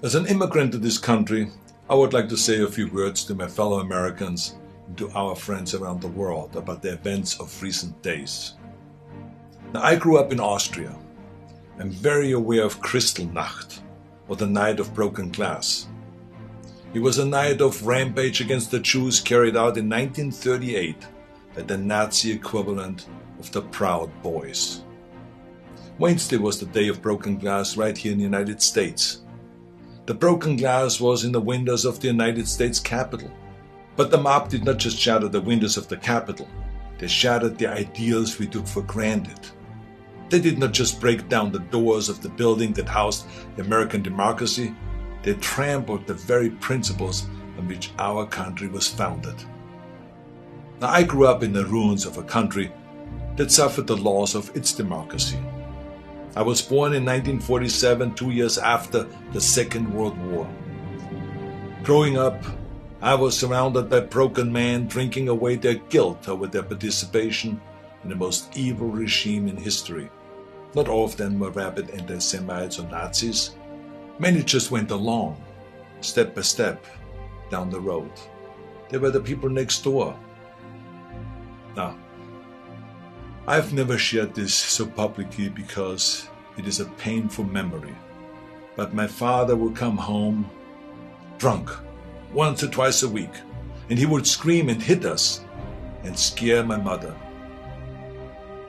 As an immigrant to this country, I would like to say a few words to my fellow Americans and to our friends around the world about the events of recent days. Now, I grew up in Austria. I'm very aware of Kristallnacht, or the Night of Broken Glass. It was a night of rampage against the Jews carried out in 1938 by the Nazi equivalent of the Proud Boys. Wednesday was the day of broken glass right here in the United States. The broken glass was in the windows of the United States Capitol. But the mob did not just shatter the windows of the Capitol, they shattered the ideals we took for granted. They did not just break down the doors of the building that housed the American democracy, they trampled the very principles on which our country was founded. Now, I grew up in the ruins of a country that suffered the loss of its democracy. I was born in 1947, 2 years after the Second World War. Growing up, I was surrounded by broken men drinking away their guilt over their participation in the most evil regime in history. Not all of them were rabid anti-Semites or Nazis. Many just went along, step by step, down the road. They were the people next door. Now, I've never shared this so publicly because it is a painful memory. But my father would come home drunk once or twice a week, and he would scream and hit us and scare my mother.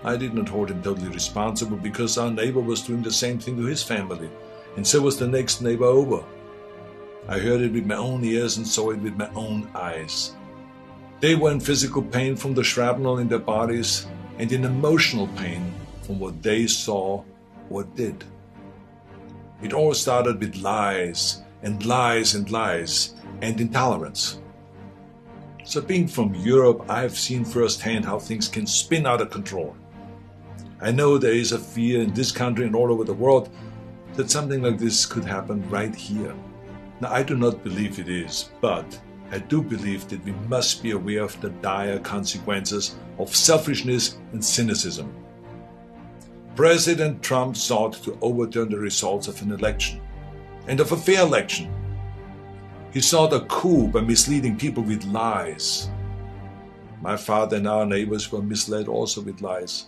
I did not hold him totally responsible because our neighbor was doing the same thing to his family, and so was the next neighbor over. I heard it with my own ears and saw it with my own eyes. They were in physical pain from the shrapnel in their bodies and in emotional pain from what they saw or did. It all started with lies and lies and lies and intolerance. So being from Europe, I've seen firsthand how things can spin out of control. I know there is a fear in this country and all over the world that something like this could happen right here. Now, I do not believe it is, but I do believe that we must be aware of the dire consequences of selfishness and cynicism. President Trump sought to overturn the results of an election, and of a fair election. He sought a coup by misleading people with lies. My father and our neighbors were misled also with lies,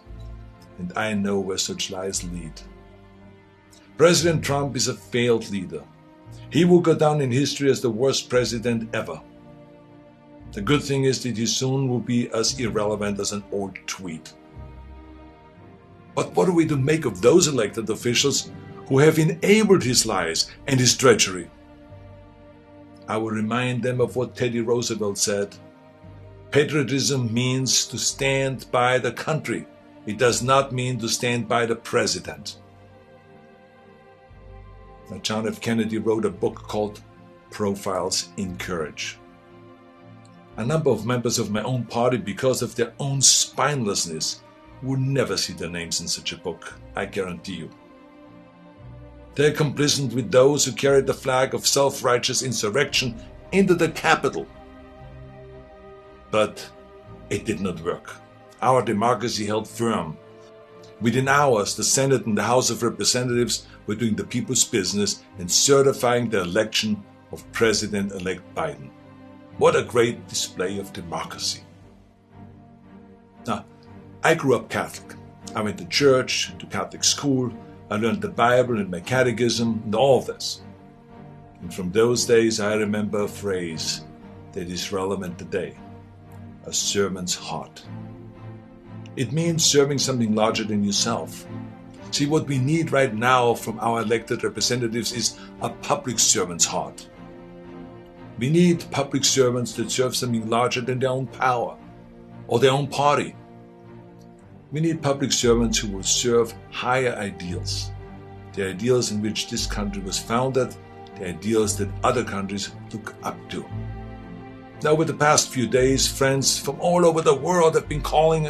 and I know where such lies lead. President Trump is a failed leader. He will go down in history as the worst president ever. The good thing is that he soon will be as irrelevant as an old tweet. But what are we to make of those elected officials who have enabled his lies and his treachery? I will remind them of what Teddy Roosevelt said. Patriotism means to stand by the country. It does not mean to stand by the president. Now, John F. Kennedy wrote a book called Profiles in Courage. A number of members of my own party, because of their own spinelessness, would never see their names in such a book, I guarantee you. They are complicit with those who carried the flag of self-righteous insurrection into the Capitol. But it did not work. Our democracy held firm. Within hours, the Senate and the House of Representatives were doing the people's business and certifying the election of President-elect Biden. What a great display of democracy. Now, I grew up Catholic. I went to church, to Catholic school. I learned the Bible and my catechism and all of this. And from those days, I remember a phrase that is relevant today: a servant's heart. It means serving something larger than yourself. See, what we need right now from our elected representatives is a public servant's heart. We need public servants that serve something larger than their own power or their own party. We need public servants who will serve higher ideals, the ideals in which this country was founded, the ideals that other countries look up to. Now, over the past few days, friends from all over the world have been calling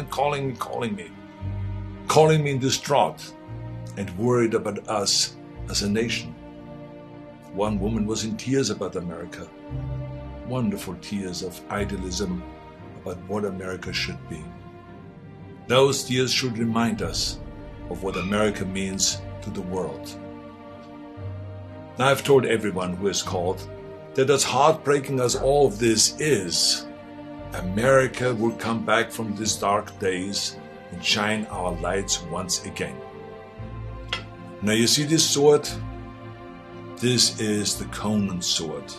me distraught and worried about us as a nation. One woman was in tears about America, wonderful tears of idealism about what America should be. Those tears should remind us of what America means to the world. Now I've told everyone who has called that as heartbreaking as all of this is, America will come back from these dark days and shine our lights once again. Now you see this sword? This is the Conan sword.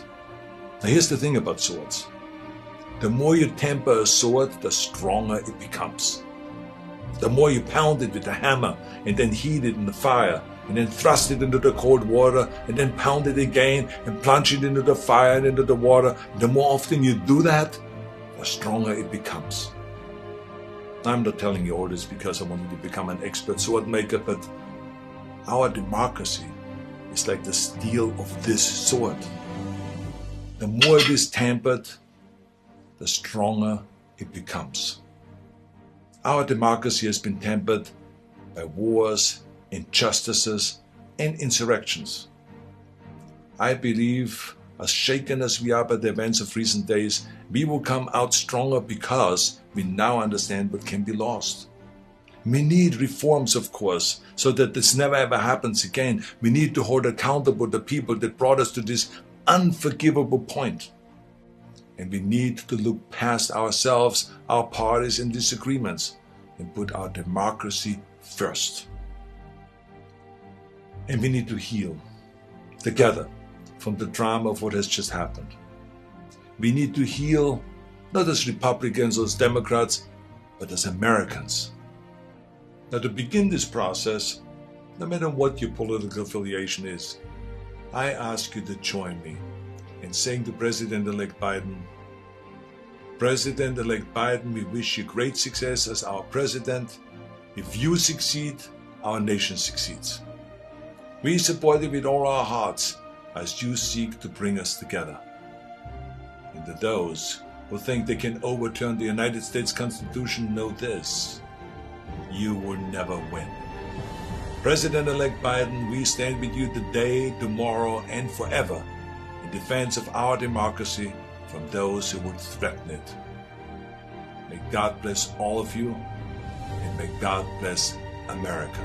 Now here's the thing about swords. The more you temper a sword, the stronger it becomes. The more you pound it with a hammer and then heat it in the fire and then thrust it into the cold water and then pound it again and plunge it into the fire and into the water, the more often you do that, the stronger it becomes. I'm not telling you all this because I want you to become an expert sword maker, but our democracy is like the steel of this sword. The more it is tempered, the stronger it becomes. Our democracy has been tempered by wars, injustices, and insurrections. I believe, as shaken as we are by the events of recent days, we will come out stronger because we now understand what can be lost. We need reforms, of course, so that this never ever happens again. We need to hold accountable the people that brought us to this unforgivable point. And we need to look past ourselves, our parties and disagreements, and put our democracy first. And we need to heal together from the drama of what has just happened. We need to heal not as Republicans or as Democrats, but as Americans. Now, to begin this process, no matter what your political affiliation is, I ask you to join me in saying to President-elect Biden, President-elect Biden, we wish you great success as our president. If you succeed, our nation succeeds. We support you with all our hearts as you seek to bring us together. And to those who think they can overturn the United States Constitution, know this: you will never win. President-elect Biden, we stand with you today, tomorrow, and forever in defense of our democracy from those who would threaten it. May God bless all of you, and may God bless America.